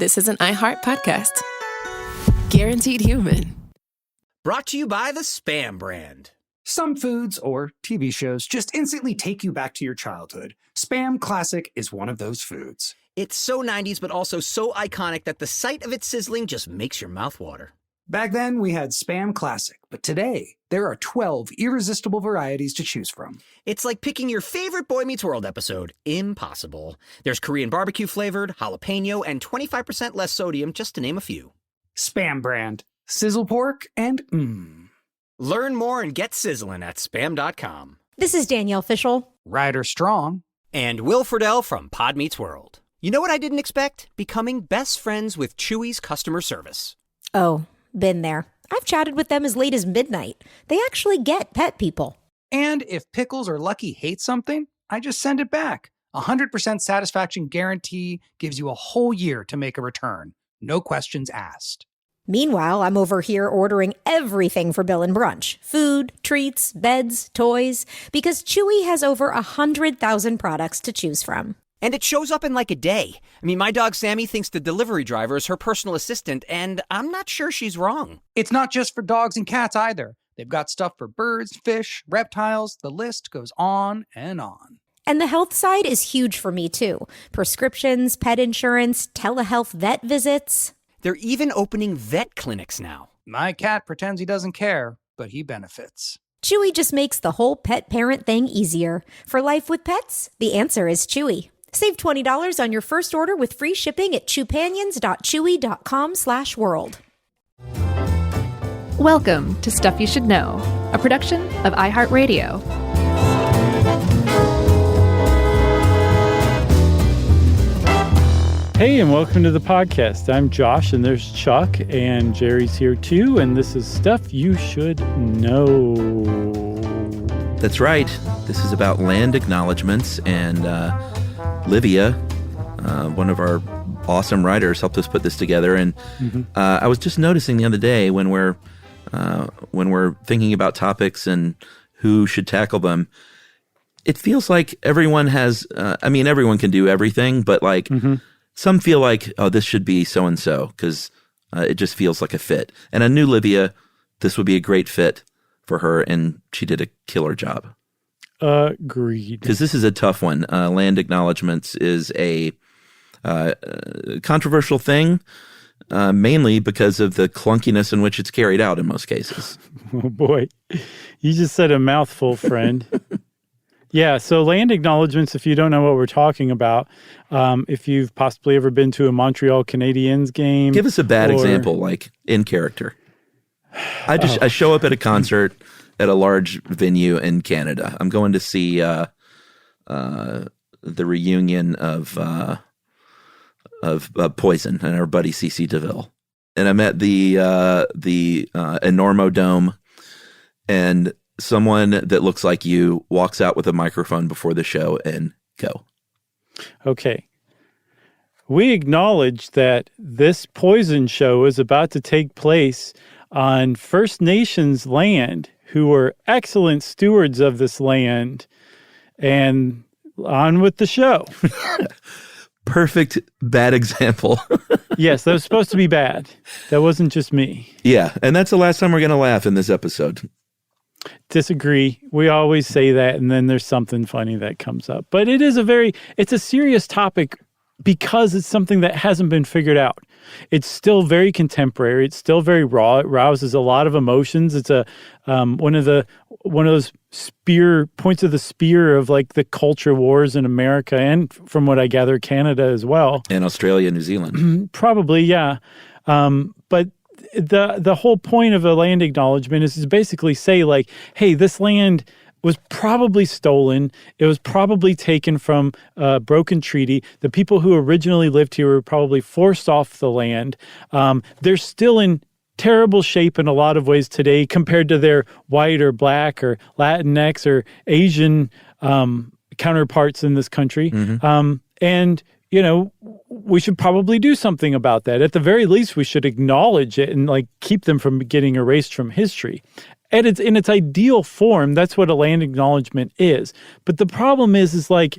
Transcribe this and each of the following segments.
this is an iHeart podcast. Guaranteed human. Brought to you by the Spam brand. Some foods or TV shows just instantly take you back to your childhood. Spam Classic is one of those foods. It's so 90s, but also so iconic that the sight of it sizzling just makes your mouth water. Back then, we had Spam Classic, but today, there are 12 irresistible varieties to choose from. It's like picking your favorite Boy Meets World episode. Impossible. There's Korean barbecue flavored, jalapeno, and 25% less sodium, just to name a few. Spam brand. Sizzle pork and Learn more and get sizzling at Spam.com. This is Danielle Fishel. Ryder Strong. And Will Friedle from Pod Meets World. You know what I didn't expect? Becoming best friends with Chewy's customer service. Oh, been there. I've chatted with them as late as midnight. They actually get pet people. And if Pickles or Lucky hate something, I just send it back. 100% satisfaction guarantee gives you a whole year to make a return. No questions asked. Meanwhile, I'm over here ordering everything for Bill and Brunch. Food, treats, beds, toys. Because Chewy has over 100,000 products to choose from. And it shows up in like a day. I mean, my dog Sammy thinks the delivery driver is her personal assistant, and I'm not sure she's wrong. It's not just for dogs and cats either. They've got stuff for birds, fish, reptiles. The list goes on and on. And the health side is huge for me, too. Prescriptions, pet insurance, telehealth vet visits. They're even opening vet clinics now. My cat pretends he doesn't care, but he benefits. Chewy just makes the whole pet parent thing easier. For life with pets, the answer is Chewy. Save $20 on your first order with free shipping at chewpanions.chewy.com/world. Welcome to Stuff You Should Know, a production of iHeartRadio. Hey, and welcome to the podcast. I'm Josh, and there's Chuck, and Jerry's here too, and this is Stuff You Should Know. That's right. This is about land acknowledgements, and Livia, one of our awesome writers, helped us put this together. And I was just noticing the other day when we're thinking about topics and who should tackle them, it feels like everyone has. Everyone can do everything, but like some feel like, oh, this should be so and so because it just feels like a fit. And I knew Livia, this would be a great fit for her, and she did a killer job. Agreed. Because this is a tough one. Land acknowledgements is a controversial thing, mainly because of the clunkiness in which it's carried out in most cases. Oh, boy. You just said a mouthful, friend. Yeah, so land acknowledgements, if you don't know what we're talking about, if you've possibly ever been to a Montreal Canadiens game. Give us a bad example, like in character. I show up at a concert at a large venue in Canada. I'm going to see the reunion of Poison and our buddy CC DeVille. And I'm at the Enormo Dome, and someone that looks like you walks out with a microphone before the show and go. Okay. We acknowledge that this Poison show is about to take place on First Nations land, who are excellent stewards of this land, and on with the show. Perfect bad example. Yes, that was supposed to be bad. That wasn't just me. Yeah, and that's the last time we're going to laugh in this episode. Disagree. We always say that, and then there's something funny that comes up. But it's a serious topic because it's something that hasn't been figured out. It's still very contemporary. It's still very raw. It rouses a lot of emotions. It's a one of those points of the spear of like the culture wars in America, and from what I gather, Canada as well, and Australia, New Zealand. Probably, yeah. But the whole point of a land acknowledgement is to basically say like, hey, this land was probably stolen. It was probably taken from a broken treaty. The people who originally lived here were probably forced off the land. They're still in terrible shape in a lot of ways today compared to their white or black or Latinx or Asian counterparts in this country. And, you know, we should probably do something about that. At the very least, we should acknowledge it and like keep them from getting erased from history. And it's in its ideal form, that's what a land acknowledgement is. But the problem is like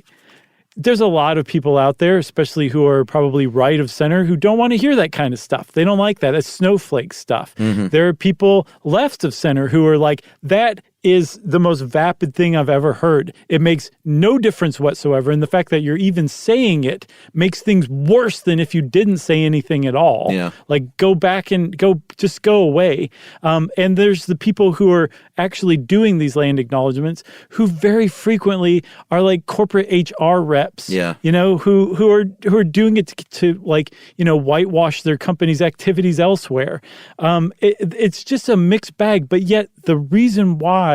there's a lot of people out there, especially who are probably right of center, who don't want to hear that kind of stuff. They don't like that. That's snowflake stuff. There are people left of center who are like, that is the most vapid thing I've ever heard. It makes no difference whatsoever. And the fact that you're even saying it makes things worse than if you didn't say anything at all. Yeah. Like, go back and just go away. And there's the people who are actually doing these land acknowledgements who very frequently are like corporate HR reps, Yeah. who are doing it to like, whitewash their company's activities elsewhere. It's just a mixed bag, but yet the reason why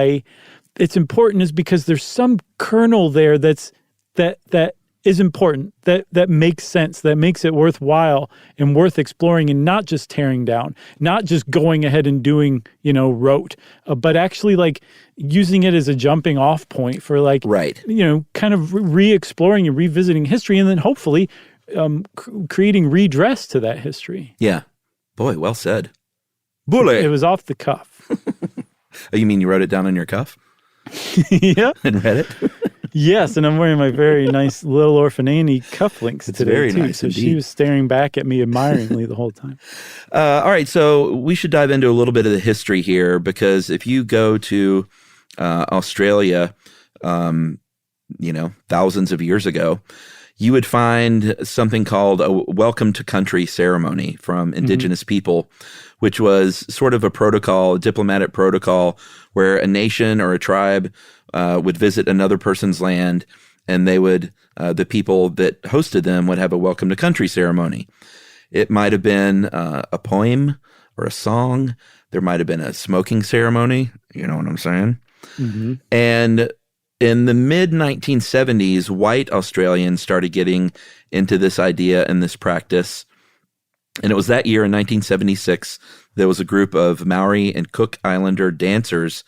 it's important is because there's some kernel there that is important, that makes sense, that makes it worthwhile and worth exploring, and not just tearing down, not just going ahead and doing, rote, but actually like using it as a jumping off point for like, Right. Kind of re-exploring and revisiting history, and then hopefully creating redress to that history. Yeah. Boy, well said. Bully. It was off the cuff. Oh, you mean you wrote it down on your cuff Yeah. and read it? Yes, and I'm wearing my very nice Little Orphan Annie cufflinks today, very too. nice So indeed. she was staring back at me admiringly the whole time. All right, so we should dive into a little bit of the history here, because if you go to Australia, thousands of years ago, you would find something called a welcome to country ceremony from indigenous people, which was sort of a protocol, a diplomatic protocol, where a nation or a tribe would visit another person's land, and they would, the people that hosted them would have a welcome to country ceremony. It might have been a poem or a song. There might have been a smoking ceremony. You know what I'm saying? Mm-hmm. And in the mid-1970s, white Australians started getting into this idea and this practice. And it was that year in 1976, there was a group of Maori and Cook Islander dancers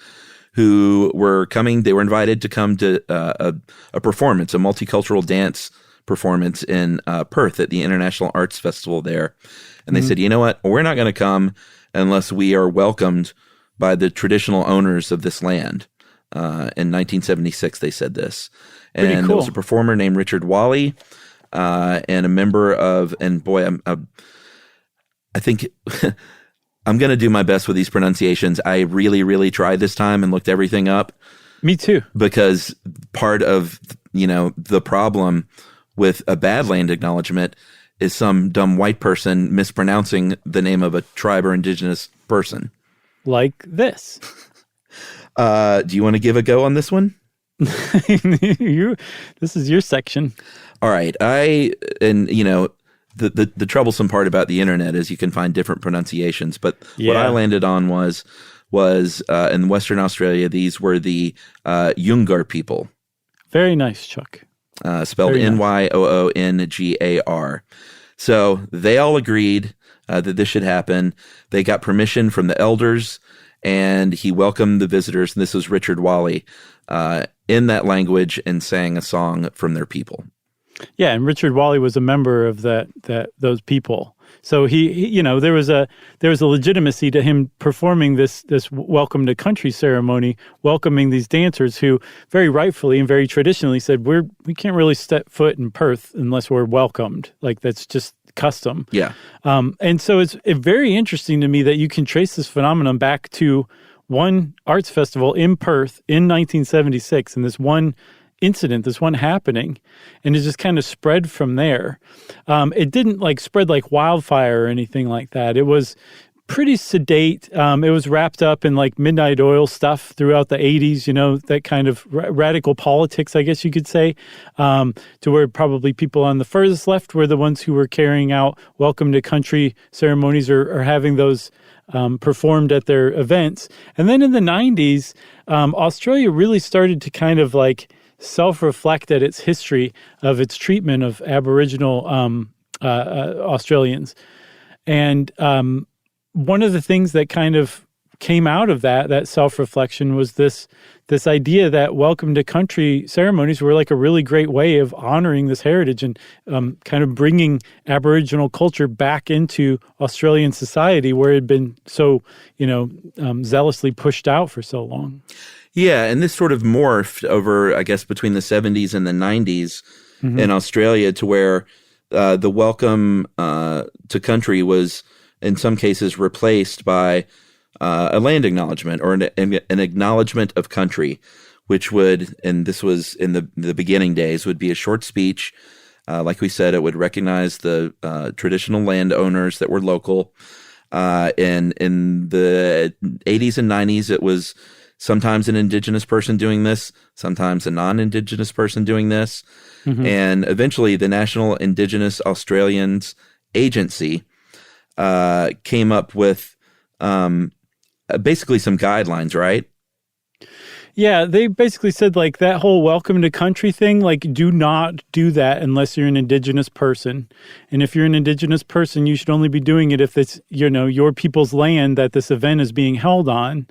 who were coming. They were invited to come to a performance, a multicultural dance performance in Perth at the International Arts Festival there. And they said, you know what? We're not going to come unless we are welcomed by the traditional owners of this land. In 1976, they said this. And Pretty cool. There was a performer named Richard Wally, and a member of, and boy, I think I'm going to do my best with these pronunciations. I really, really tried this time and looked everything up. Me too. Because part of, the problem with a bad land acknowledgement is some dumb white person mispronouncing the name of a tribe or indigenous person. Like this. Do you want to give a go on this one? This is your section. All right. The troublesome part about the internet is you can find different pronunciations, but what I landed on was in Western Australia, these were the Yungar people. Very nice, Chuck. Spelled Very nice. Nyoongar. So they all agreed that this should happen. They got permission from the elders, and he welcomed the visitors. And this was Richard Wally in that language, and sang a song from their people. Yeah, and Richard Wally was a member of those people. So he there was a legitimacy to him performing this welcome to country ceremony, welcoming these dancers who very rightfully and very traditionally said we can't really step foot in Perth unless we're welcomed. Like, that's just custom. Yeah. And so it's very interesting to me that you can trace this phenomenon back to one arts festival in Perth in 1976, and this one incident, this one happening, and it just kind of spread from there. It didn't spread like wildfire or anything like that. It was pretty sedate. It was wrapped up in midnight oil stuff throughout the 80s, that kind of radical politics, I guess you could say, to where probably people on the furthest left were the ones who were carrying out welcome to country ceremonies or having those performed at their events. And then in the 90s, Australia really started to kind of self-reflect at its history of its treatment of Aboriginal Australians. And one of the things that kind of came out of that self-reflection was this idea that welcome to country ceremonies were a really great way of honoring this heritage and kind of bringing Aboriginal culture back into Australian society, where it had been so, zealously pushed out for so long. Yeah, and this sort of morphed over, I guess, between the 70s and the 90s in Australia, to where the welcome to country was in some cases replaced by a land acknowledgement or an acknowledgement of country, which would, and this was in the beginning days, would be a short speech. Like we said, it would recognize the traditional landowners that were local. And in the 80s and 90s, it was sometimes an indigenous person doing this, sometimes a non-indigenous person doing this. And eventually the National Indigenous Australians Agency came up with basically some guidelines, right? Yeah, they basically said like that whole welcome to country thing, like do not do that unless you're an indigenous person. And if you're an indigenous person, you should only be doing it if it's, your people's land that this event is being held on.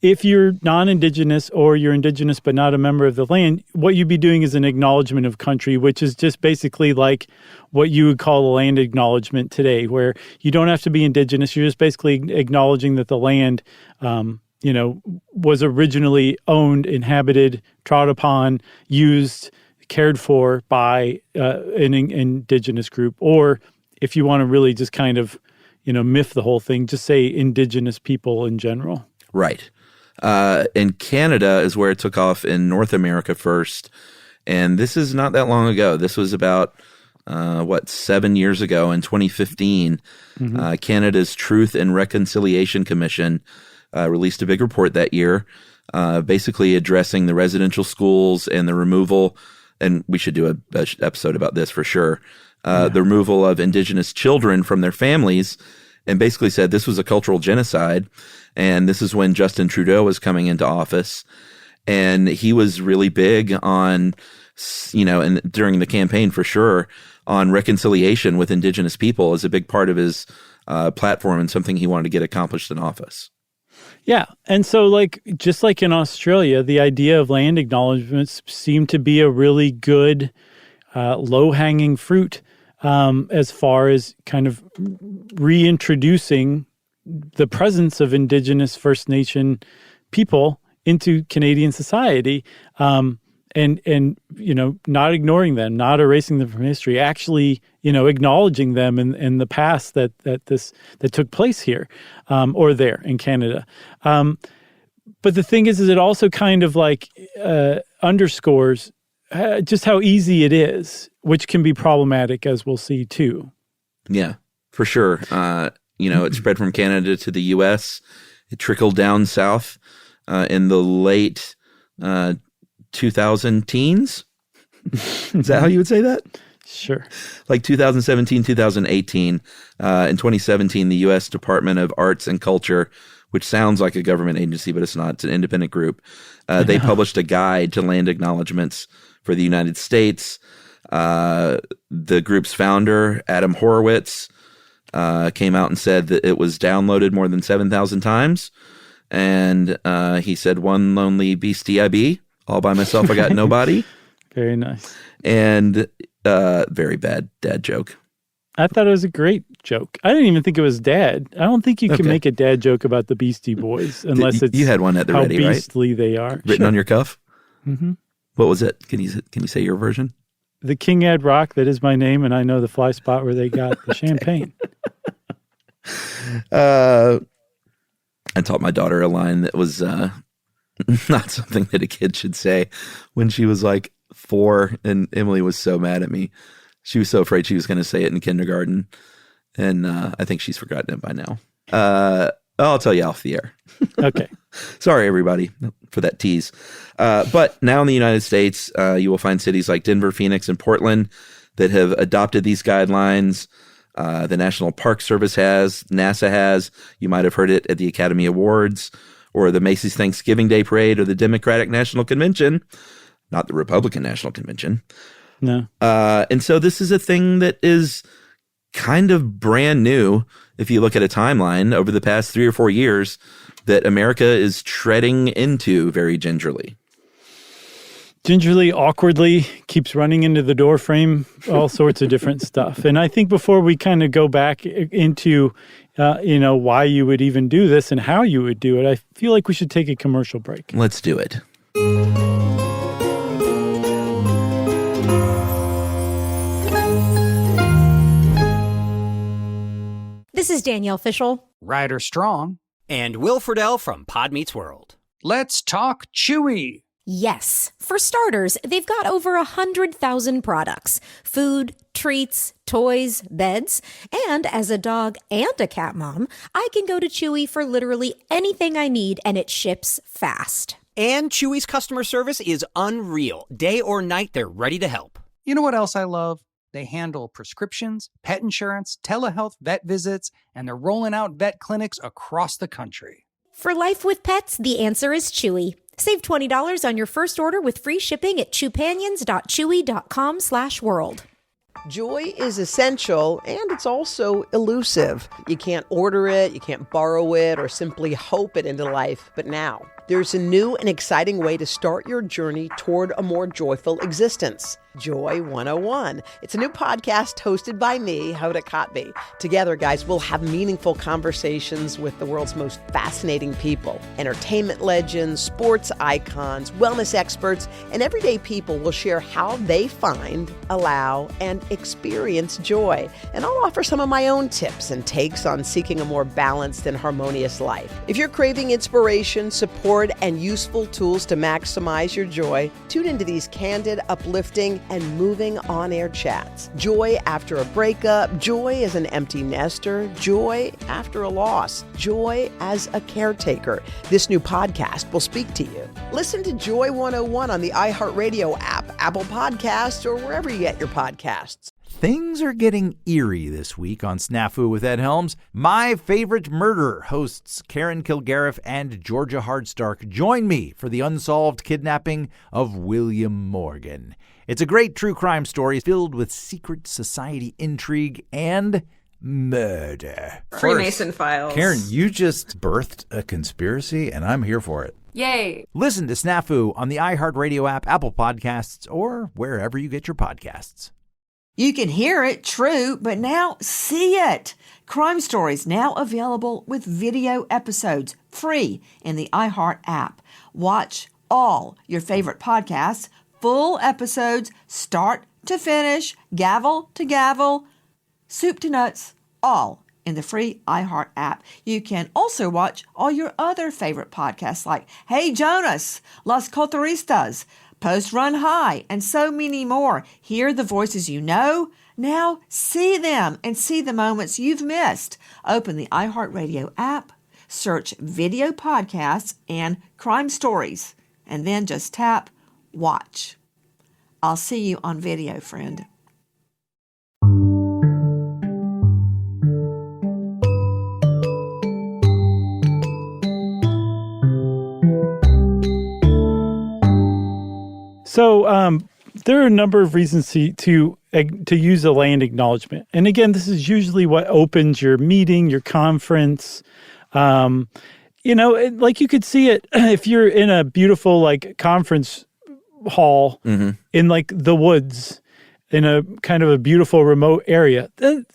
If you're non-indigenous or you're indigenous but not a member of the land, what you'd be doing is an acknowledgement of country, which is just basically like what you would call a land acknowledgement today, where you don't have to be indigenous. You're just basically acknowledging that the land was originally owned, inhabited, trod upon, used, cared for by an indigenous group. Or if you want to really just kind of, myth the whole thing, just say indigenous people in general. Right. And Canada is where it took off in North America first. And this is not that long ago. This was about, 7 years ago in 2015. Canada's Truth and Reconciliation Commission released a big report that year, basically addressing the residential schools and the removal, and we should do a episode about this for sure, the removal of indigenous children from their families, and basically said this was a cultural genocide. And this is when Justin Trudeau was coming into office, and he was really big on, and during the campaign for sure, on reconciliation with indigenous people as a big part of his platform and something he wanted to get accomplished in office. Yeah. And so just like in Australia, the idea of land acknowledgements seemed to be a really good low-hanging fruit as far as kind of reintroducing the presence of Indigenous First Nation people into Canadian society, and not ignoring them, not erasing them from history, actually, acknowledging them in the past that took place here or there in Canada. But the thing is it also kind of underscores just how easy it is, which can be problematic, as we'll see too. Yeah, for sure. It spread from Canada to the U.S. It trickled down south in the late 2000 teens. Is that how you would say that? Sure. Like 2017, 2018. In 2017, the U.S. Department of Arts and Culture, which sounds like a government agency, but it's not. It's an independent group. They published a guide to land acknowledgements for the United States. The group's founder, Adam Horowitz, came out and said that it was downloaded more than 7,000 times. And he said, "One lonely beastie I be, all by myself I got nobody." Very nice. And very bad dad joke. I thought it was a great joke. I didn't even think it was dad. I don't think you can make a dad joke about the Beastie Boys unless it's you had one at the how ready, right? Beastly they are. Written on your cuff? Mm-hmm. What was it? Can you say your version? The King Ed Rock, that is my name, and I know the fly spot where they got the champagne. I taught my daughter a line that was not something that a kid should say when she was like 4, and Emily was so mad at me. She was so afraid she was going to say it in kindergarten, and I think she's forgotten it by now. I'll tell you off the air. Okay. Sorry, everybody, for that tease. But now in the United States, you will find cities like Denver, Phoenix, and Portland that have adopted these guidelines. The National Park Service has, NASA has. You might have heard it at the Academy Awards or the Macy's Thanksgiving Day Parade or the Democratic National Convention, not the Republican National Convention. No. And so this is a thing that is kind of brand new if you look at a timeline over the past 3 or 4 years that America is treading into very gingerly. Gingerly, awkwardly, keeps running into the door frame, all sorts of different stuff. And I think before we kind of go back into, why you would even do this and how you would do it, I feel like we should take a commercial break. Let's do it. This is Danielle Fishel. Ryder Strong. And Will Friedle from Pod Meets World. Let's talk Chewy. Yes. For starters, they've got over 100,000 products. Food, treats, toys, beds. And as a dog and a cat mom, I can go to Chewy for literally anything I need, and it ships fast. And Chewy's customer service is unreal. Day or night, they're ready to help. You know what else I love? They handle prescriptions, pet insurance, telehealth, vet visits, and they're rolling out vet clinics across the country. For life with pets, the answer is Chewy. Save $20 on your first order with free shipping at chewpanions.chewy.com/world. Joy is essential, and it's also elusive. You can't order it, you can't borrow it, or simply hope it into life. But now, there's a new and exciting way to start your journey toward a more joyful existence. Joy 101. It's a new podcast hosted by me, Hoda Kotb. Together, guys, we'll have meaningful conversations with the world's most fascinating people. Entertainment legends, sports icons, wellness experts, and everyday people will share how they find, allow, and experience joy. And I'll offer some of my own tips and takes on seeking a more balanced and harmonious life. If you're craving inspiration, support, and useful tools to maximize your joy, tune into these candid, uplifting, and moving on-air chats. Joy after a breakup, joy as an empty nester, joy after a loss, joy as a caretaker. This new podcast will speak to you. Listen to Joy 101 on the iHeartRadio app, Apple Podcasts, or wherever you get your podcasts. Things are getting eerie this week on Snafu with Ed Helms. My Favorite Murder hosts Karen Kilgariff and Georgia Hardstark join me for the unsolved kidnapping of William Morgan. It's a great true crime story filled with secret society intrigue and murder. Freemason files. Karen, you just birthed a conspiracy, and I'm here for it. Yay. Listen to Snafu on the iHeartRadio app, Apple Podcasts, or wherever you get your podcasts. You can hear it, true, but now see it. Crime Stories now available with video episodes, free in the iHeart app. Watch all your favorite podcasts, full episodes, start to finish, gavel to gavel, soup to nuts, all in the free iHeart app. You can also watch all your other favorite podcasts like Hey Jonas, Las Coteristas, Post Run High, and so many more. Hear the voices you know. Now see them and see the moments you've missed. Open the iHeartRadio app, search video podcasts and crime stories, and then just tap watch. I'll see you on video, friend. So there are a number of reasons to use a land acknowledgement. And again, this is usually what opens your meeting, your conference. Like you could see it if you're in a beautiful like conference hall in like the woods in a kind of a beautiful remote area.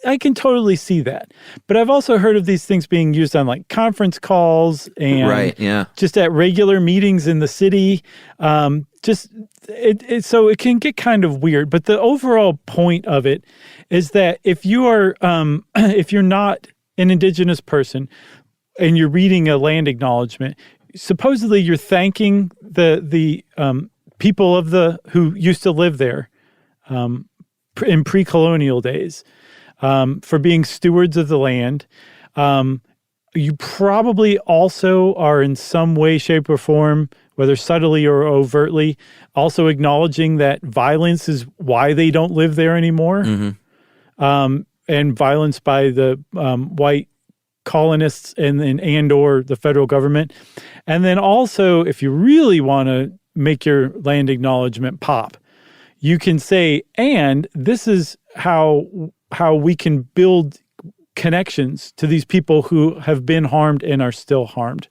I can totally see that. But I've also heard of these things being used on like conference calls and just at regular meetings in the city. So it can get kind of weird. But the overall point of it is that if you are if you're not an indigenous person and you're reading a land acknowledgement, supposedly you're thanking the people who used to live there in pre-colonial days for being stewards of the land. You probably also are in some way, shape, or form, whether subtly or overtly, also acknowledging that violence is why they don't live there anymore, and violence by the white colonists and or the federal government. And then also, if you really want to make your land acknowledgement pop, you can say, and this is how we can build connections to these people who have been harmed and are still harmed.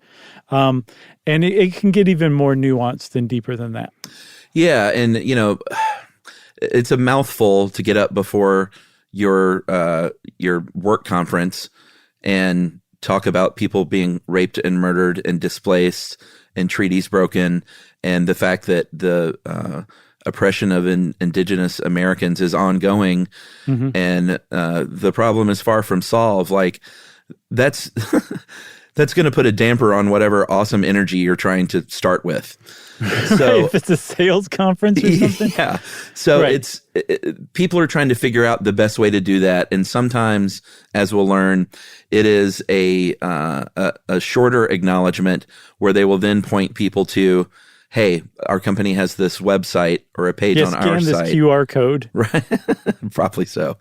And it can get even more nuanced and deeper than that. Yeah, and it's a mouthful to get up before your work conference and talk about people being raped and murdered and displaced and treaties broken, and the fact that oppression of indigenous Americans is ongoing, and the problem is far from solved. Like that's that's going to put a damper on whatever awesome energy you're trying to start with. So if it's a sales conference or something. Yeah. So people are trying to figure out the best way to do that. And sometimes, as we'll learn, it is a shorter acknowledgement where they will then point people to, hey, our company has this website or a page on our scan this site. QR code. Right. Probably so.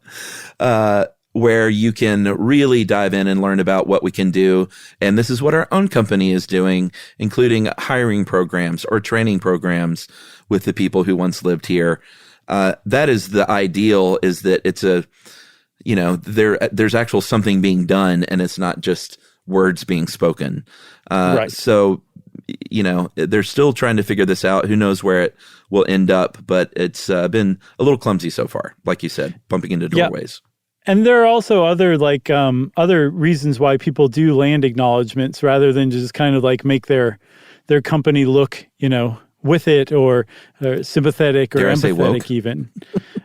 Where you can really dive in and learn about what we can do. And this is what our own company is doing, including hiring programs or training programs with the people who once lived here. That is the ideal, is that it's there's actual something being done, and it's not just words being spoken. So, they're still trying to figure this out. Who knows where it will end up, but it's been a little clumsy so far, like you said, bumping into doorways. And there are also other other reasons why people do land acknowledgements rather than just kind of like make their company look, with it or sympathetic or empathetic even.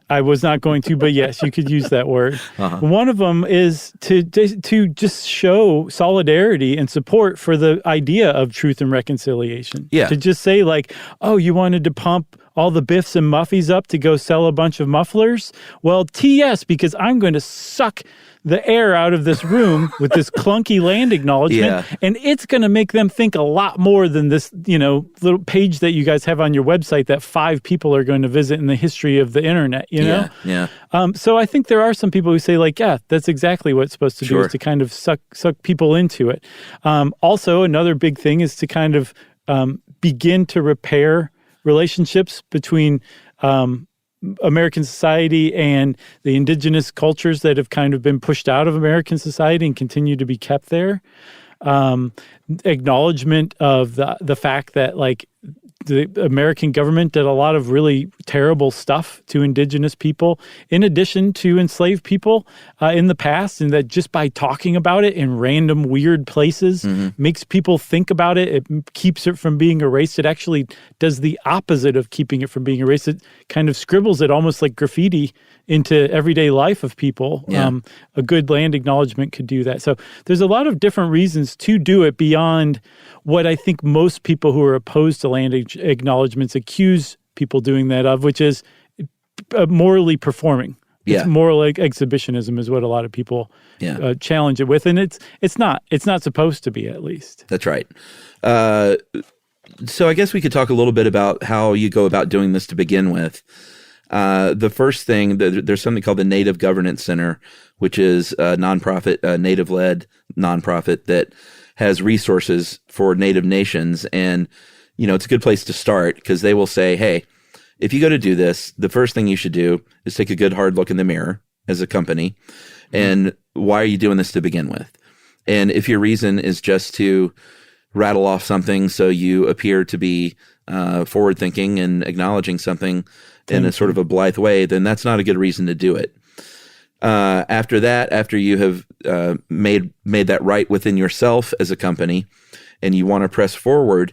I was not going to, but yes, you could use that word. One of them is to just show solidarity and support for the idea of truth and reconciliation. Yeah. To just say like, oh, you wanted to pump all the Biffs and Muffies up to go sell a bunch of mufflers? Well, TS, because I'm going to suck the air out of this room with this clunky land acknowledgement, and it's going to make them think a lot more than this, little page that you guys have on your website that 5 people are going to visit in the history of the internet, So I think there are some people who say like, yeah, that's exactly what it's supposed to do, is to kind of suck people into it. Also, another big thing is to kind of begin to repair relationships between American society and the indigenous cultures that have kind of been pushed out of American society and continue to be kept there. Acknowledgement of the fact that like the American government did a lot of really terrible stuff to indigenous people, in addition to enslaved people in the past, and that just by talking about it in random weird places makes people think about it. It keeps it from being erased. It actually does the opposite of keeping it from being erased. It kind of scribbles it almost like graffiti into everyday life of people. A good land acknowledgement could do that. So there's a lot of different reasons to do it beyond what I think most people who are opposed to land acknowledgements accuse people doing that of, which is morally performing. It's moral exhibition,ism is what a lot of people challenge it with, and it's not supposed to be, at least. That's right. So I guess we could talk a little bit about how you go about doing this to begin with. The first thing, there's something called the Native Governance Center, which is a nonprofit, Native-led nonprofit that has resources for Native nations. And, it's a good place to start, because they will say, hey, if you go to do this, the first thing you should do is take a good hard look in the mirror as a company. And why are you doing this to begin with? And if your reason is just to rattle off something so you appear to be forward thinking and acknowledging something in a sort of a blithe way, then that's not a good reason to do it. After that, after you have made that right within yourself as a company, and you want to press forward,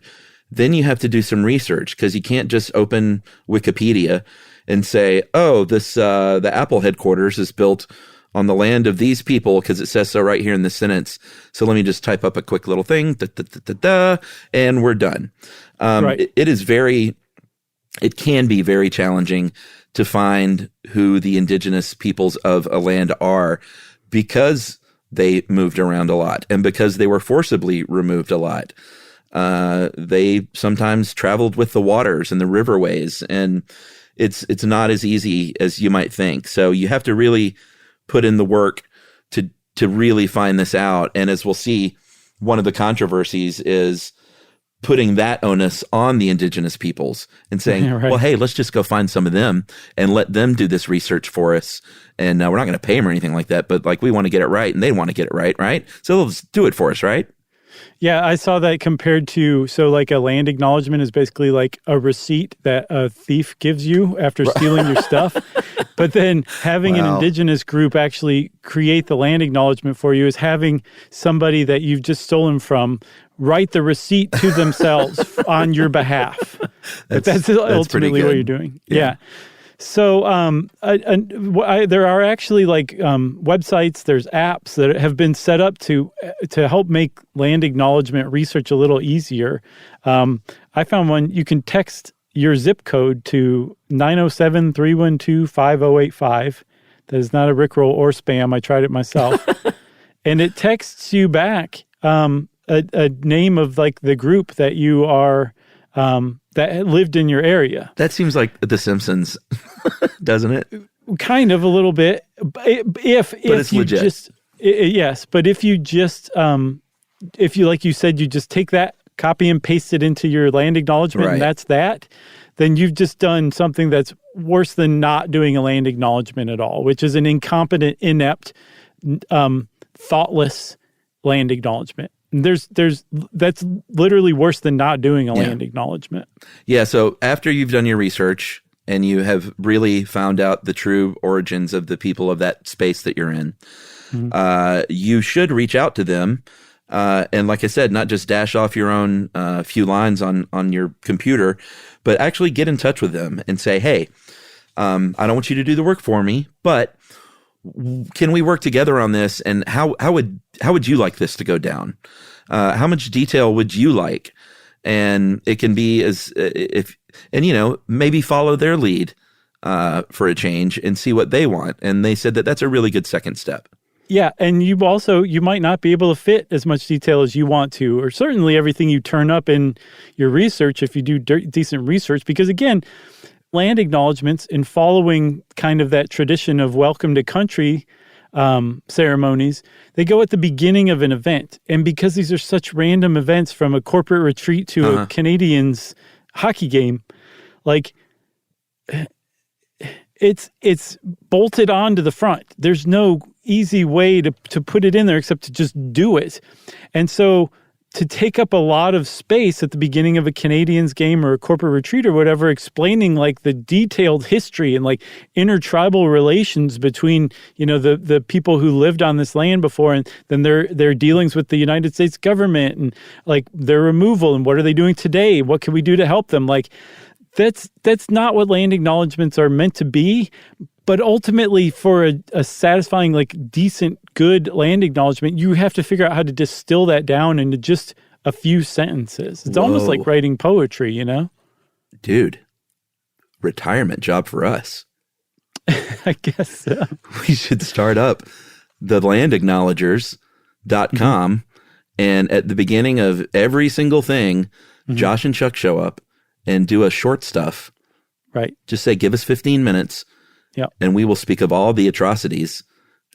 then you have to do some research, because you can't just open Wikipedia and say, oh, this the Apple headquarters is built on the land of these people because it says so right here in the sentence. So let me just type up a quick little thing, and we're done. It can be very challenging to find who the indigenous peoples of a land are, because they moved around a lot and because they were forcibly removed a lot. They sometimes traveled with the waters and the riverways, and it's not as easy as you might think. So you have to really put in the work to really find this out. And as we'll see, one of the controversies is putting that onus on the indigenous peoples and saying, well, hey, let's just go find some of them and let them do this research for us. And we're not going to pay them or anything like that, but like we want to get it right and they want to get it right, right? So they'll just do it for us, right? Yeah, I saw that compared to, so like a land acknowledgement is basically like a receipt that a thief gives you after stealing your stuff. But then having an indigenous group actually create the land acknowledgement for you is having somebody that you've just stolen from write the receipt to themselves on your behalf. That's ultimately what you're doing. Yeah. So there are actually like websites, there's apps that have been set up to help make land acknowledgement research a little easier. I found one, you can text your zip code to 907-312-5085. That is not a Rickroll or spam. I tried it myself. And it texts you back a name of like the group that you are that lived in your area. That seems like The Simpsons, doesn't it? Kind of a little bit. But it's you legit. Yes, but if you just if you, like you said, you just take that, copy and paste it into your land acknowledgement, and that's that, then you've just done something that's worse than not doing a land acknowledgement at all, which is an incompetent, inept, thoughtless land acknowledgement. That's literally worse than not doing a land acknowledgement. Yeah. So after you've done your research and you have really found out the true origins of the people of that space that you're in, you should reach out to them. And like I said, not just dash off your own few lines on your computer, but actually get in touch with them and say, hey, I don't want you to do the work for me, but can we work together on this? And how would you like this to go down? How much detail would you like? And it can be maybe follow their lead for a change and see what they want. And they said that that's a really good second step. Yeah, and you might not be able to fit as much detail as you want to, or certainly everything you turn up in your research if you do decent research, because again, land acknowledgements, in following kind of that tradition of welcome to country ceremonies, they go at the beginning of an event. And because these are such random events, from a corporate retreat to a Canadians hockey game, like it's bolted onto the front. There's no easy way to put it in there except to just do it. And so to take up a lot of space at the beginning of a Canadians game or a corporate retreat or whatever, explaining like the detailed history and like intertribal relations between, the people who lived on this land before, and then their dealings with the United States government, and like their removal, and what are they doing today? What can we do to help them? Like that's not what land acknowledgements are meant to be. But ultimately, for a satisfying, like decent, good land acknowledgement, you have to figure out how to distill that down into just a few sentences. It's almost like writing poetry, Dude, retirement job for us. I guess so. We should start up the landacknowledgers.com, and at the beginning of every single thing, Josh and Chuck show up and do a short stuff. Right. Just say, give us 15 minutes. Yep. And we will speak of all the atrocities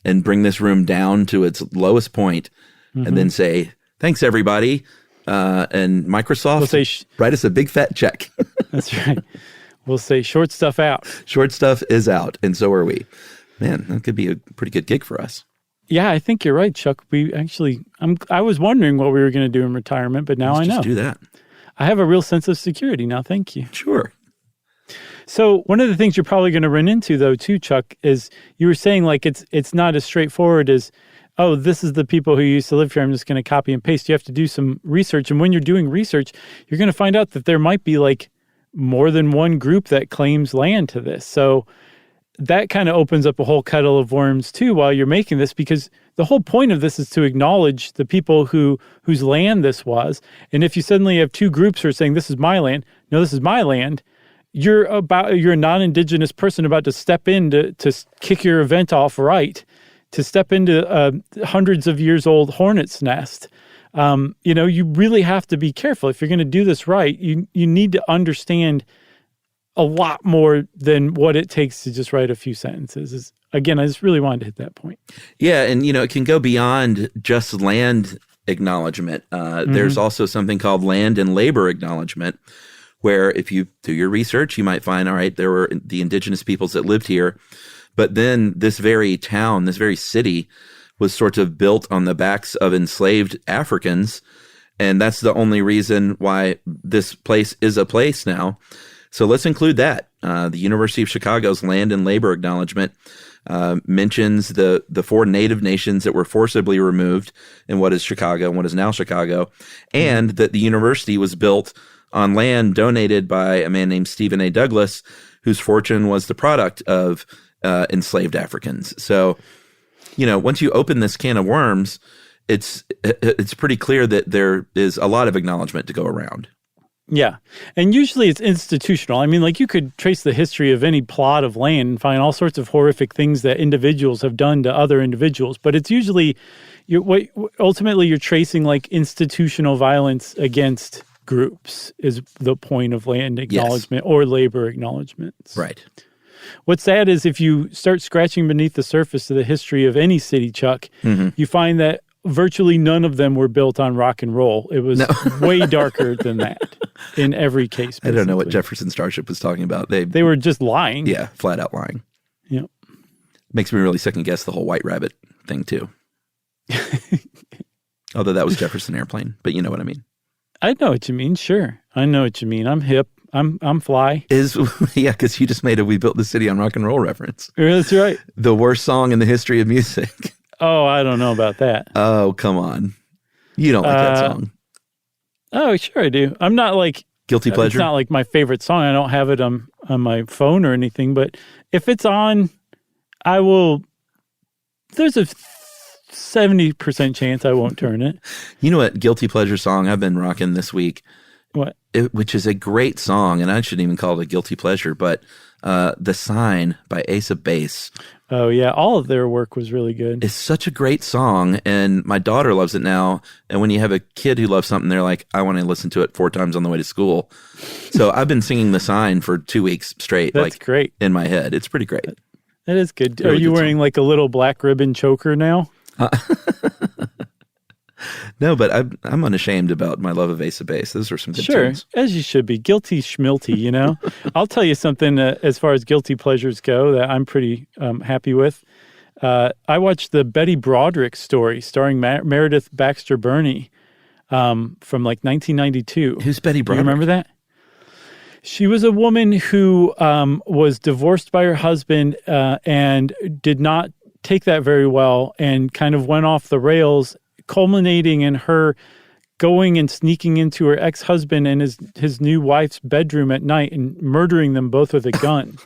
and bring this room down to its lowest point, and then say, thanks, everybody. And Microsoft, we'll say write us a big fat check. That's right. We'll say short stuff out. Short stuff is out. And so are we. Man, that could be a pretty good gig for us. Yeah, I think you're right, Chuck. I was wondering what we were going to do in retirement, but now I know. Just do that. I have a real sense of security now. Thank you. Sure. So one of the things you're probably going to run into, though, too, Chuck, is you were saying like it's not as straightforward as, oh, this is the people who used to live here, I'm just going to copy and paste. You have to do some research. And when you're doing research, you're going to find out that there might be like more than one group that claims land to this. So that kind of opens up a whole kettle of worms, too, while you're making this, because the whole point of this is to acknowledge the people whose land this was. And if you suddenly have two groups who are saying, this is my land, no, this is my land, you're a non-Indigenous person about to step in to kick your event off right, to step into hundreds of years old hornet's nest. You really have to be careful. If you're going to do this right, you need to understand a lot more than what it takes to just write a few sentences. Again, I just really wanted to hit that point. Yeah, and it can go beyond just land acknowledgement. There's also something called land and labor acknowledgement, where if you do your research, you might find, all right, there were the indigenous peoples that lived here, but then this very town, this very city was sort of built on the backs of enslaved Africans, And that's the only reason why this place is a place now. So let's include that. The University of Chicago's Land and Labor Acknowledgement mentions the 4 native nations that were forcibly removed in what is Chicago and what is now Chicago, and that the university was built on land donated by a man named Stephen A. Douglas, whose fortune was the product of enslaved Africans. So, once you open this can of worms, it's pretty clear that there is a lot of acknowledgement to go around. Yeah. And usually it's institutional. I mean, like you could trace the history of any plot of land and find all sorts of horrific things that individuals have done to other individuals. But it's usually, ultimately you're tracing like institutional violence against groups is the point of land acknowledgement or labor acknowledgements. Right. What's sad is if you start scratching beneath the surface of the history of any city, Chuck, you find that virtually none of them were built on rock and roll. It was way darker than that in every case. Basically. I don't know what Jefferson Starship was talking about. They were just lying. Yeah, flat out lying. Yep. Makes me really second guess the whole White Rabbit thing too. Although that was Jefferson Airplane, but you know what I mean. I know what you mean. Sure. I know what you mean. I'm hip. I'm fly. Because you just made a "We Built the City on Rock and Roll" reference. That's right. The worst song in the history of music. Oh, I don't know about that. Oh, come on. You don't like that song. Oh, sure I do. I'm not like... Guilty pleasure? It's not like my favorite song. I don't have it on my phone or anything, but if it's on, I will... There's a 70% chance I won't turn it. You know what guilty pleasure song I've been rocking this week? What? Which is a great song, and I shouldn't even call it a guilty pleasure, but The Sign by Ace of Base. Oh, yeah. All of their work was really good. It's such a great song, and my daughter loves it now. And when you have a kid who loves something, they're like, I want to listen to it 4 times on the way to school. So I've been singing The Sign for 2 weeks straight. That's great. In my head. It's pretty great. That is good. Really Are you good wearing song. like a little black ribbon choker now? No, but I'm unashamed about my love of Ace of Base. Those are some good tunes. As you should be. Guilty schmilty, I'll tell you something as far as guilty pleasures go that I'm pretty happy with. I watched the Betty Broderick story starring Meredith Baxter Birney from like 1992. Who's Betty Broderick? You remember that? She was a woman who was divorced by her husband and did not take that very well and kind of went off the rails, culminating in her going and sneaking into her ex-husband and his new wife's bedroom at night and murdering them both with a gun.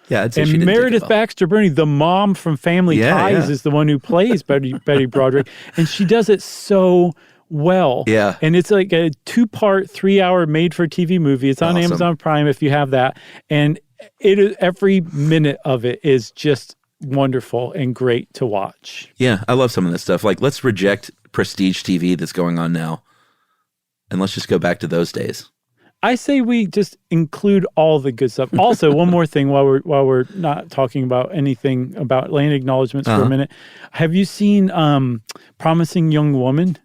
Yeah, I'd say and she didn't Meredith Baxter Birney, the mom from Family Ties, is the one who plays Betty Broderick, and she does it so well. Yeah, and it's like a 2-part, 3-hour made-for-TV movie. It's on Amazon Prime if you have that, and it is every minute of it is just wonderful and great to watch. Yeah, I love some of this stuff. Like, let's reject prestige TV that's going on now, and let's just go back to those days. I say we just include all the good stuff. Also, one more thing while we're not talking about anything about land acknowledgements for a minute. Have you seen Promising Young Woman?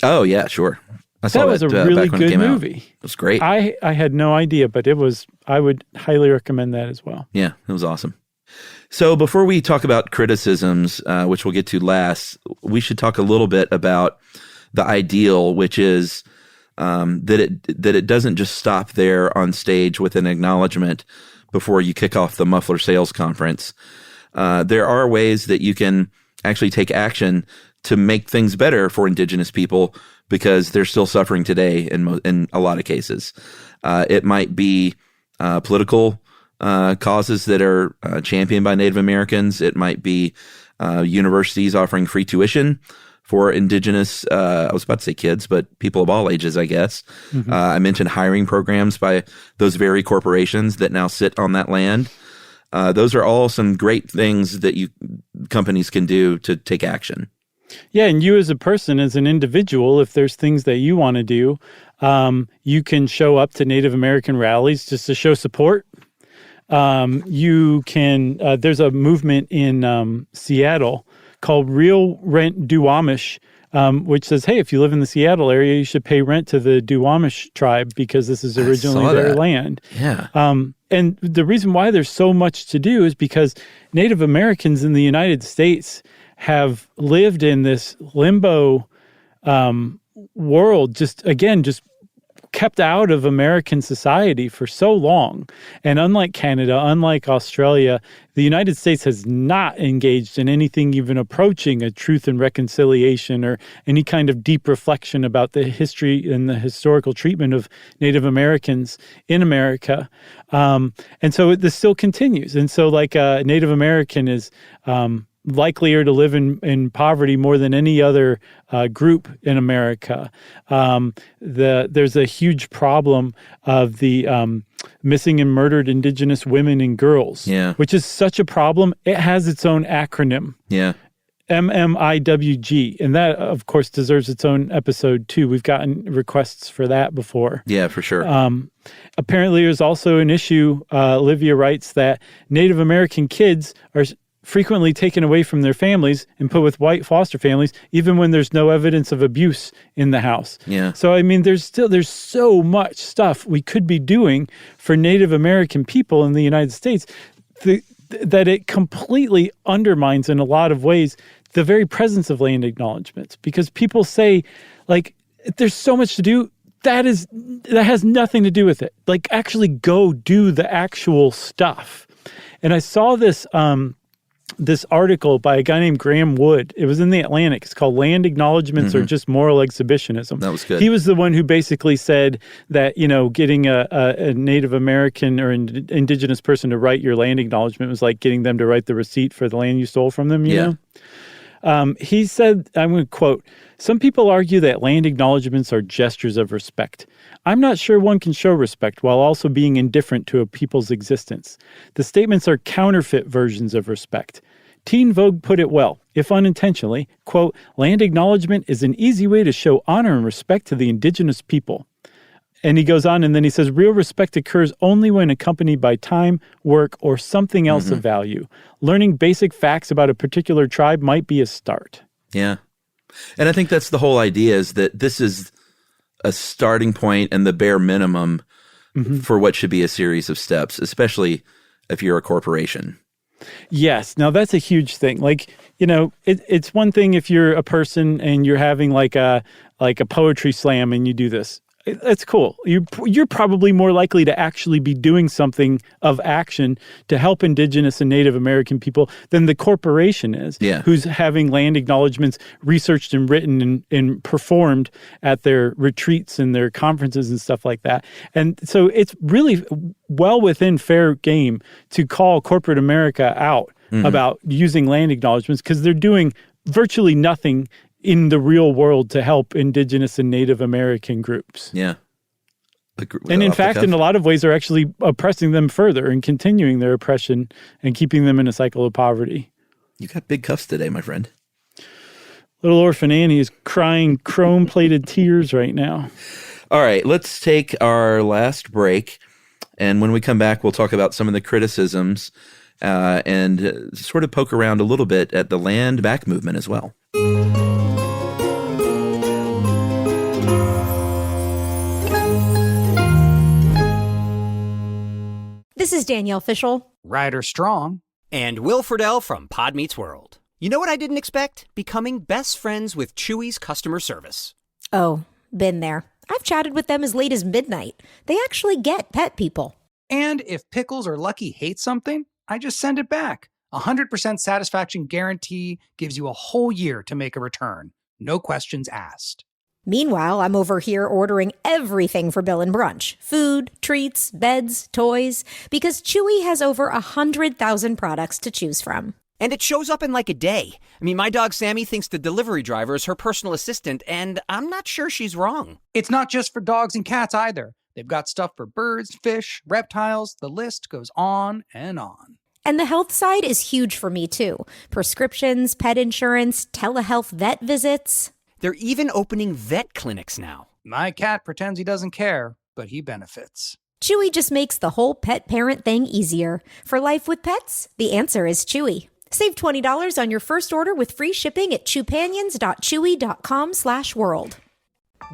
Oh, yeah, sure. I saw that was a really good movie. It was great. I had no idea, but I would highly recommend that as well. Yeah, it was awesome. So before we talk about criticisms, which we'll get to last, we should talk a little bit about the ideal, which is that it doesn't just stop there on stage with an acknowledgement before you kick off the Muffler Sales Conference. There are ways that you can actually take action to make things better for Indigenous people because they're still suffering today in a lot of cases. It might be political causes that are championed by Native Americans. It might be universities offering free tuition for Indigenous, I was about to say kids, but people of all ages, I guess. Mm-hmm. I mentioned hiring programs by those very corporations that now sit on that land. Those are all some great things that companies can do to take action. Yeah, and you as a person, as an individual, if there's things that you want to do, you can show up to Native American rallies just to show support. You can, there's a movement in Seattle called Real Rent Duwamish, which says, hey, if you live in the Seattle area, you should pay rent to the Duwamish tribe because this is originally their land. Yeah. And the reason why there's so much to do is because Native Americans in the United States have lived in this limbo world just kept out of American society for so long. And unlike Canada, unlike Australia, the United States has not engaged in anything even approaching a truth and reconciliation or any kind of deep reflection about the history and the historical treatment of Native Americans in America. And so this still continues. And so like a Native American is likelier to live in poverty more than any other group in America. There's a huge problem of the missing and murdered Indigenous women and girls, which is such a problem. It has its own acronym. Yeah. MMIWG. And that, of course, deserves its own episode, too. We've gotten requests for that before. Yeah, for sure. Apparently, there's also an issue, Olivia writes, that Native American kids are frequently taken away from their families and put with white foster families, even when there's no evidence of abuse in the house. Yeah. So, I mean, there's so much stuff we could be doing for Native American people in the United States that it completely undermines in a lot of ways the very presence of land acknowledgements, because people say, like, there's so much to do. That has nothing to do with it. Like, actually go do the actual stuff. And I saw this article by a guy named Graham Wood. It was in the Atlantic. It's called Land Acknowledgements or Just Moral Exhibitionism. That was good. He was the one who basically said that, getting a Native American or indigenous person to write your land acknowledgement was like getting them to write the receipt for the land you stole from them, you know? He said, I'm going to quote, "Some people argue that land acknowledgements are gestures of respect. I'm not sure one can show respect while also being indifferent to a people's existence. The statements are counterfeit versions of respect. Teen Vogue put it well, if unintentionally, quote, land acknowledgement is an easy way to show honor and respect to the indigenous people." And he goes on and then he says, real respect occurs only when accompanied by time, work, or something else of value. Learning basic facts about a particular tribe might be a start. Yeah. And I think that's the whole idea, is that this is a starting point and the bare minimum for what should be a series of steps, especially if you're a corporation. Yes. Now, that's a huge thing. Like, it's one thing if you're a person and you're having like a poetry slam and you do this. That's cool. You're probably more likely to actually be doing something of action to help Indigenous and Native American people than the corporation is, who's having land acknowledgements researched and written and performed at their retreats and their conferences and stuff like that. And so it's really well within fair game to call corporate America out about using land acknowledgements, because they're doing virtually nothing in the real world to help Indigenous and Native American groups. Yeah. And in fact, in a lot of ways, are actually oppressing them further and continuing their oppression and keeping them in a cycle of poverty. You got big cuffs today, my friend. Little Orphan Annie is crying chrome-plated tears right now. All right, let's take our last break. And when we come back, we'll talk about some of the criticisms and sort of poke around a little bit at the land back movement as well. This is Danielle Fishel. Ryder Strong. And Will Friedle from Pod Meets World. You know what I didn't expect? Becoming best friends with Chewy's customer service. Oh, been there. I've chatted with them as late as midnight. They actually get pet people. And if Pickles or Lucky hate something, I just send it back. 100% satisfaction guarantee gives you a whole year to make a return. No questions asked. Meanwhile, I'm over here ordering everything for Bill and Brunch. Food, treats, beds, toys. Because Chewy has over 100,000 products to choose from. And it shows up in like a day. I mean, my dog Sammy thinks the delivery driver is her personal assistant, and I'm not sure she's wrong. It's not just for dogs and cats either. They've got stuff for birds, fish, reptiles. The list goes on and on. And the health side is huge for me, too. Prescriptions, pet insurance, telehealth vet visits. They're even opening vet clinics now. My cat pretends he doesn't care, but he benefits. Chewy just makes the whole pet parent thing easier. For life with pets, the answer is Chewy. Save $20 on your first order with free shipping at chewpanions.chewy.com/world.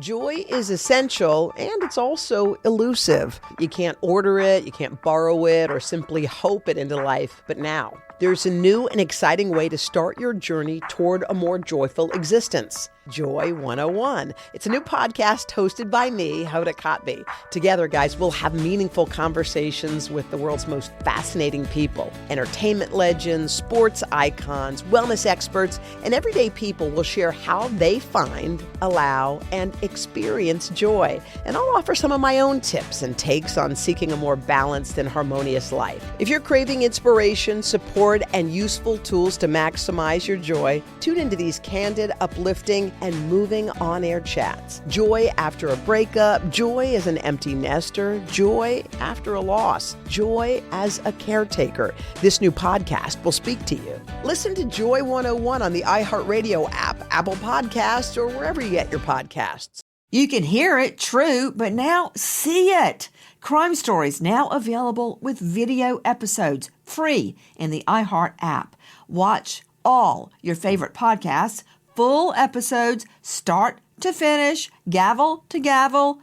Joy is essential, and it's also elusive. You can't order it, you can't borrow it, or simply hope it into life. But now, There's a new and exciting way to start your journey toward a more joyful existence. Joy 101. It's a new podcast hosted by me, Hoda Kotb. Together, guys, we'll have meaningful conversations with the world's most fascinating people. Entertainment legends, sports icons, wellness experts, and everyday people will share how they find, allow, and experience joy. And I'll offer some of my own tips and takes on seeking a more balanced and harmonious life. If you're craving inspiration, support, and useful tools to maximize your joy, tune into these candid, uplifting, and moving on-air chats. Joy after a breakup, joy as an empty nester, joy after a loss, joy as a caretaker. This new podcast will speak to you. Listen to Joy 101 on the iHeartRadio app, Apple Podcasts, or wherever you get your podcasts. You can hear it, true, but now see it. Crime Stories now available with video episodes, free in the iHeart app. Watch all your favorite podcasts, full episodes, start to finish, gavel to gavel,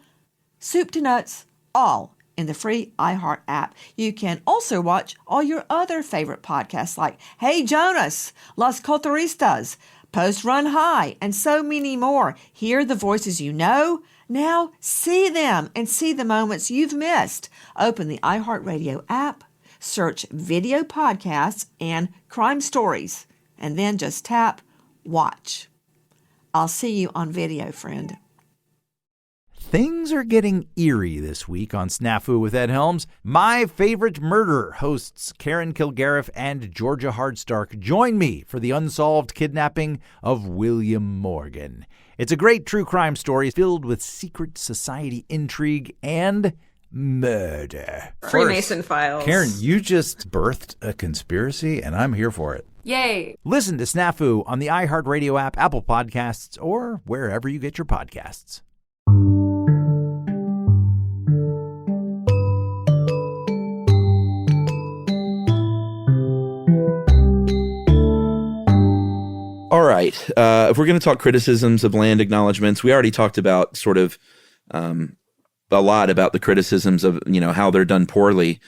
soup to nuts, all in the free iHeart app. You can also watch all your other favorite podcasts like Hey Jonas, Las Coteristas, Post Run High, and so many more. Hear the voices you know. Now see them and see the moments you've missed. Open the iHeartRadio app, search video podcasts and crime stories, and then just tap watch. I'll see you on video, friend. Things are getting eerie this week on Snafu with Ed Helms. My Favorite Murder hosts Karen Kilgariff and Georgia Hardstark join me for the unsolved kidnapping of William Morgan. It's a great true crime story filled with secret society intrigue and murder. Freemason files. Karen, you just birthed a conspiracy, and I'm here for it. Yay. Listen to Snafu on the iHeartRadio app, Apple Podcasts, or wherever you get your podcasts. All right. If we're going to talk criticisms of land acknowledgements, we already talked about sort of a lot about the criticisms of, how they're done poorly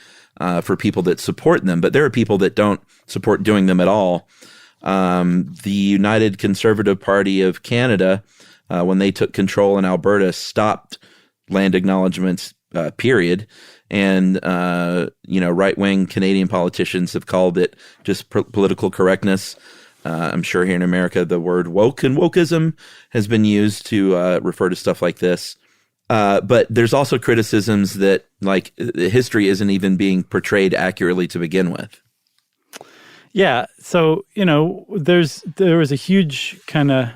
for people that support them. But there are people that don't support doing them at all. The United Conservative Party of Canada, when they took control in Alberta, stopped land acknowledgements, period. And, right-wing Canadian politicians have called it just political correctness. I'm sure here in America, the word woke and wokeism has been used to refer to stuff like this. But there's also criticisms that, history isn't even being portrayed accurately to begin with. Yeah. So, there was a huge kind of,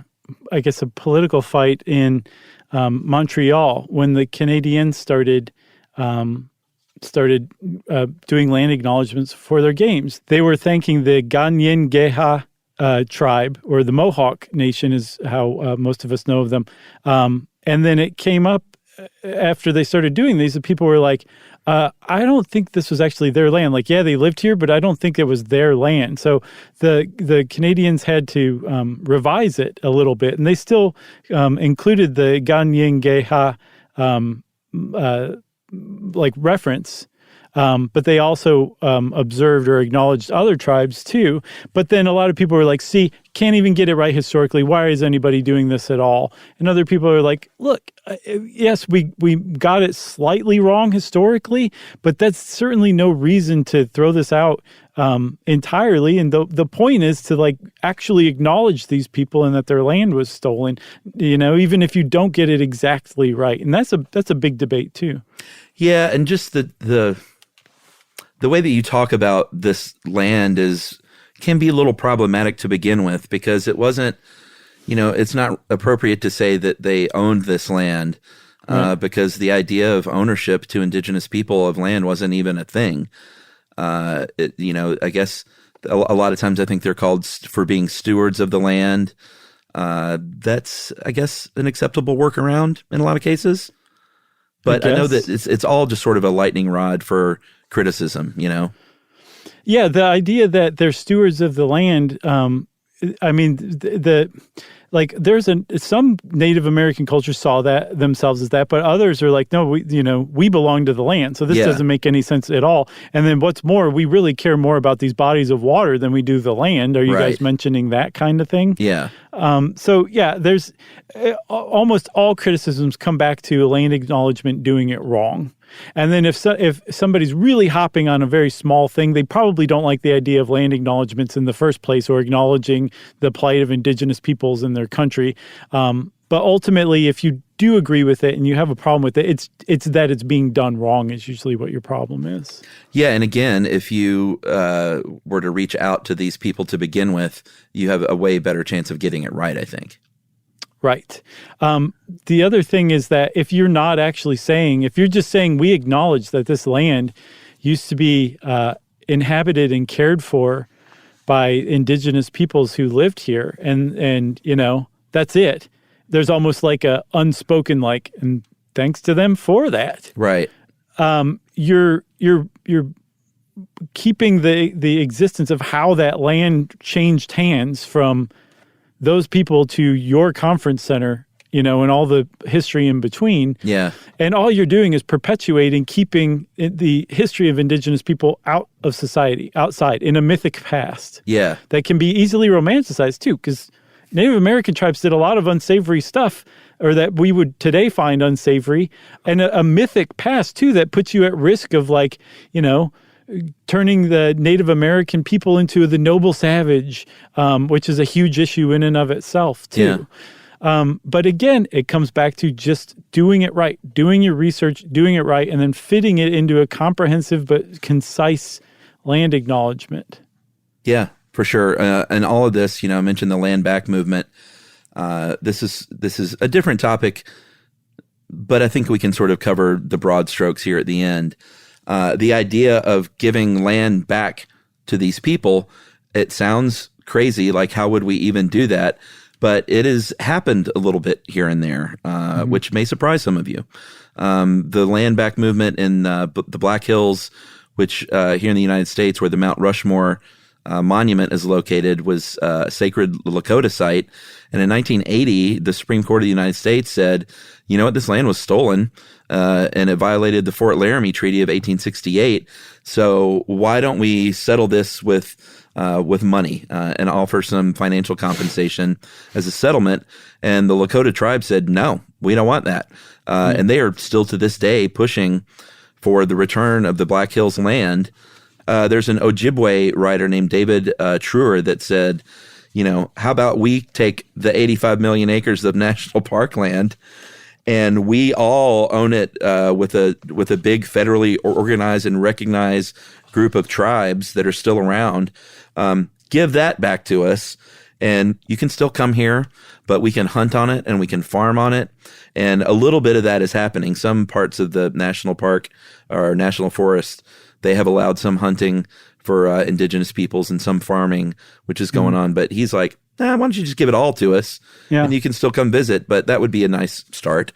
I guess, a political fight in Montreal when the Canadians started doing land acknowledgements for their games. They were thanking the Ganyengeha tribe, or the Mohawk Nation is how most of us know of them. And then it came up after they started doing these, and people were like, I don't think this was actually their land. Yeah, they lived here, but I don't think it was their land. So the Canadians had to revise it a little bit, and they still included the Ganyengeha reference. But they also observed or acknowledged other tribes too. But then a lot of people were like, see, can't even get it right historically. Why is anybody doing this at all? And other people are like, look, yes, we got it slightly wrong historically, but that's certainly no reason to throw this out entirely. And the point is to actually acknowledge these people and that their land was stolen, even if you don't get it exactly right. And that's a big debate too. Yeah, and just the way that you talk about this land can be a little problematic to begin with, because it wasn't, it's not appropriate to say that they owned this land, because the idea of ownership to indigenous people of land wasn't even a thing. I guess a lot of times I think they're called for being stewards of the land. That's, I guess, an acceptable workaround in a lot of cases. But I know that it's all just sort of a lightning rod for criticism, Yeah, the idea that they're stewards of the land, the like there's some Native American cultures saw that themselves as that, but others are like, no, we belong to the land, so this doesn't make any sense at all. And then what's more, we really care more about these bodies of water than we do the land. Are you guys mentioning that kind of thing? Yeah. There's almost all criticisms come back to a land acknowledgement doing it wrong. And then if somebody's really hopping on a very small thing, they probably don't like the idea of land acknowledgements in the first place, or acknowledging the plight of indigenous peoples in their country. But ultimately, if you do agree with it and you have a problem with it, it's that it's being done wrong is usually what your problem is. Yeah, and again, if you were to reach out to these people to begin with, you have a way better chance of getting it right, I think. Right. The other thing is that if you're not actually saying, if you're just saying we acknowledge that this land used to be inhabited and cared for by indigenous peoples who lived here, and that's it. There's almost like a unspoken and thanks to them for that. Right. You're keeping the existence of how that land changed hands from those people to your conference center, and all the history in between. Yeah. And all you're doing is perpetuating, keeping the history of indigenous people out of society, outside, in a mythic past. Yeah. That can be easily romanticized too, because Native American tribes did a lot of unsavory stuff, or that we would today find unsavory, and a mythic past too that puts you at risk of turning the Native American people into the noble savage, which is a huge issue in and of itself too. Yeah. But again, it comes back to just doing it right, doing your research, doing it right, and then fitting it into a comprehensive but concise land acknowledgement. Yeah, for sure. And all of this, I mentioned the land back movement. This is a different topic, but I think we can sort of cover the broad strokes here at the end. The idea of giving land back to these people, it sounds crazy. Like, how would we even do that? But it has happened a little bit here and there, which may surprise some of you. The land back movement in the Black Hills, which here in the United States, where the Mount Rushmore monument is located, was a sacred Lakota site. And in 1980, the Supreme Court of the United States said, you know what, this land was stolen, and it violated the Fort Laramie Treaty of 1868. So why don't we settle this with money and offer some financial compensation as a settlement? And the Lakota tribe said, no, we don't want that. And they are still to this day pushing for the return of the Black Hills land. There's an Ojibwe writer named David Truer that said, how about we take the 85 million acres of national park land and we all own it with a big federally organized and recognized group of tribes that are still around. Give that back to us, and you can still come here, but we can hunt on it and we can farm on it. And a little bit of that is happening. Some parts of the national park or national forest, they have allowed some hunting for indigenous peoples and some farming, which is going on. But he's like, why don't you just give it all to us? Yeah. And you can still come visit, but that would be a nice start.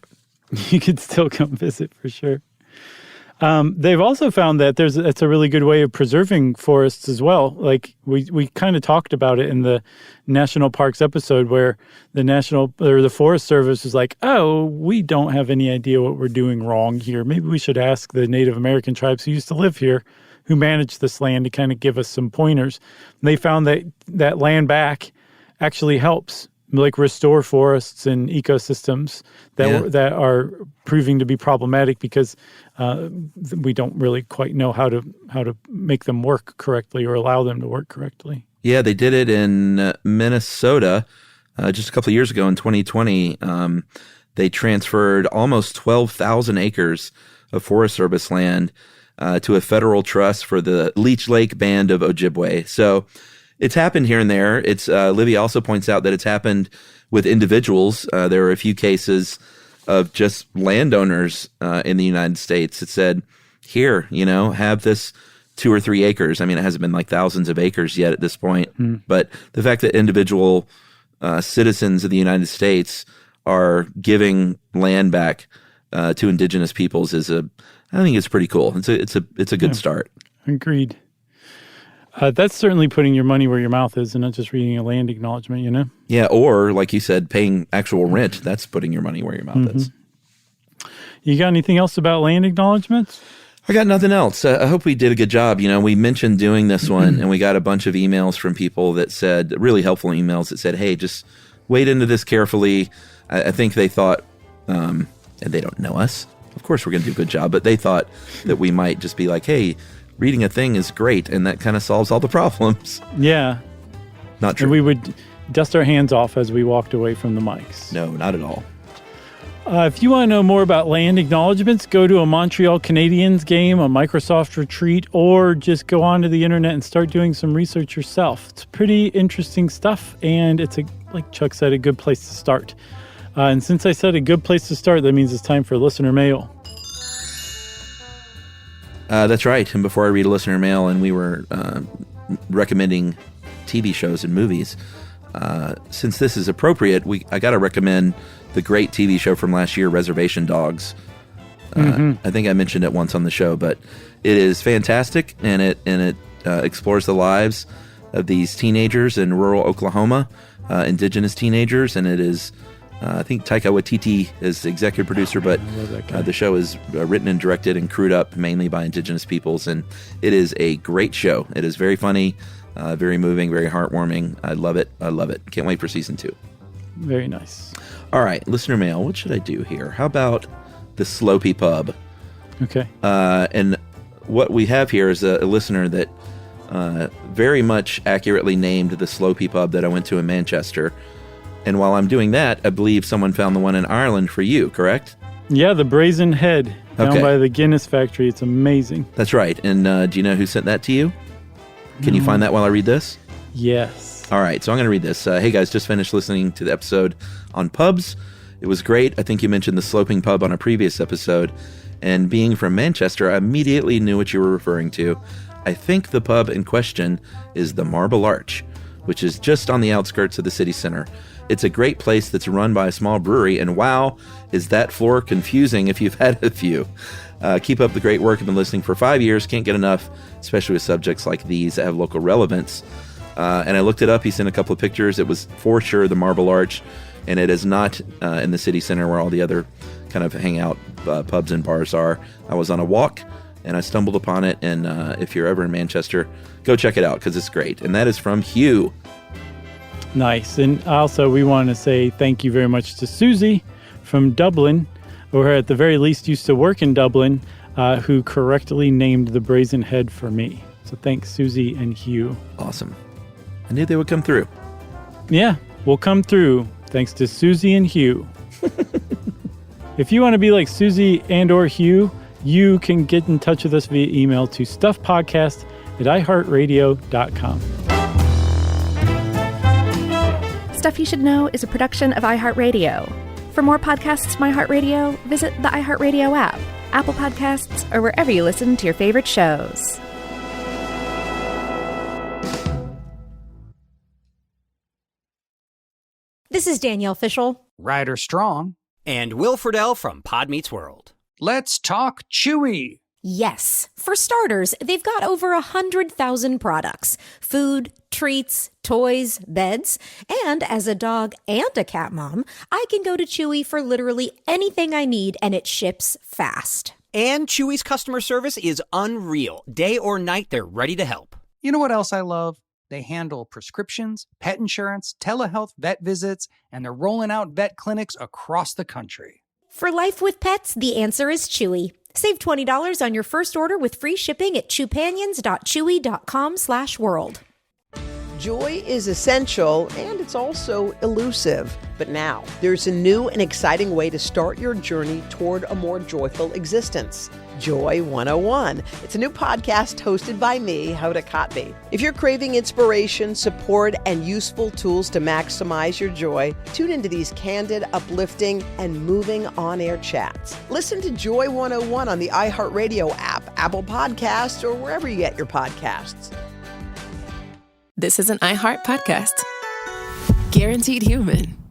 You could still come visit for sure. They've also found that it's a really good way of preserving forests as well. Like we kind of talked about it in the national parks episode, where the Forest Service is like, oh, we don't have any idea what we're doing wrong here. Maybe we should ask the Native American tribes who used to live here, who manage this land, to kind of give us some pointers. And they found that land back actually helps, like, restore forests and ecosystems that are proving to be problematic because we don't really quite know how to make them work correctly or allow them to work correctly. Yeah, they did it in Minnesota just a couple of years ago in 2020. They transferred almost 12,000 acres of Forest Service land to a federal trust for the Leech Lake Band of Ojibwe. So it's happened here and there. It's Livy also points out that it's happened with individuals. There are a few cases of just landowners in the United States that said, here, have this 2 or 3 acres. I mean, it hasn't been like thousands of acres yet at this point. But the fact that individual citizens of the United States are giving land back to indigenous peoples I think it's pretty cool. It's a good start. Agreed. That's certainly putting your money where your mouth is and not just reading a land acknowledgement, you know? Yeah, or like you said, paying actual rent. That's putting your money where your mouth is. You got anything else about land acknowledgments? I got nothing else. I hope we did a good job. You know, we mentioned doing this one, and we got a bunch of emails from people that said, really helpful emails that said, hey, just wade into this carefully. I think they thought, and they don't know us. Of course, we're going to do a good job, but they thought that we might just be like, hey, reading a thing is great, and that kind of solves all the problems. Yeah. Not true. And we would dust our hands off as we walked away from the mics. No, not at all. If you want to know more about land acknowledgements, go to a Montreal Canadiens game, a Microsoft retreat, or just go onto the internet and start doing some research yourself. It's pretty interesting stuff, and it's, like Chuck said, a good place to start. And since I said a good place to start, that means it's time for listener mail. That's right. And before I read a listener mail, and we were recommending TV shows and movies, since this is appropriate, I got to recommend the great TV show from last year, Reservation Dogs. I think I mentioned it once on the show, but it is fantastic, and it explores the lives of these teenagers in rural Oklahoma, indigenous teenagers, and it is. I think Taika Waititi is the executive producer, but the show is written and directed and crewed up mainly by indigenous peoples, and it is a great show. It is very funny, very moving, very heartwarming. I love it. I love it. Can't wait for season 2. Very nice. All right, listener mail. What should I do here? How about the Slopey Pub? Okay. And what we have here is a listener that very much accurately named the Slopey Pub that I went to in Manchester. And while I'm doing that, I believe someone found the one in Ireland for you, correct? Yeah, the Brazen Head down by the Guinness factory. It's amazing. That's right. And do you know who sent that to you? Can you find that while I read this? Yes. All right, so I'm going to read this. Hey, guys, just finished listening to the episode on pubs. It was great. I think you mentioned the Sloping Pub on a previous episode. And being from Manchester, I immediately knew what you were referring to. I think the pub in question is the Marble Arch, which is just on the outskirts of the city center. It's a great place that's run by a small brewery, and wow, is that floor confusing if you've had a few. Keep up the great work. I've been listening for 5 years. Can't get enough, especially with subjects like these that have local relevance. And I looked it up. He sent a couple of pictures. It was for sure the Marble Arch, and it is not in the city center where all the other kind of hangout pubs and bars are. I was on a walk, and I stumbled upon it, and if you're ever in Manchester, go check it out because it's great. And that is from Hugh. Nice. And also, we want to say thank you very much to Susie from Dublin, or at the very least used to work in Dublin, who correctly named the Brazen Head for me. So thanks, Susie and Hugh. Awesome. I knew they would come through. Yeah, we'll come through thanks to Susie and Hugh. If you want to be like Susie and or Hugh, you can get in touch with us via email to stuffpodcast@iheartradio.com. Stuff You Should Know is a production of iHeartRadio. For more podcasts from iHeartRadio, visit the iHeartRadio app, Apple Podcasts, or wherever you listen to your favorite shows. This is Danielle Fishel. Ryder Strong. And Will Friedle from Pod Meets World. Let's talk Chewy. Yes. For starters, they've got over 100,000 products. Food, treats, toys, beds. And as a dog and a cat mom, I can go to Chewy for literally anything I need, and it ships fast. And Chewy's customer service is unreal. Day or night, they're ready to help. You know what else I love? They handle prescriptions, pet insurance, telehealth, vet visits, and they're rolling out vet clinics across the country. For life with pets, the answer is Chewy. Save $20 on your first order with free shipping at chewpanions.chewy.com/world. Joy is essential, and it's also elusive. But now, there's a new and exciting way to start your journey toward a more joyful existence. Joy 101. It's a new podcast hosted by me, Hoda Kotb. If you're craving inspiration, support, and useful tools to maximize your joy, tune into these candid, uplifting, and moving on-air chats. Listen to Joy 101 on the iHeartRadio app, Apple Podcasts, or wherever you get your podcasts. This is an iHeart podcast. Guaranteed human.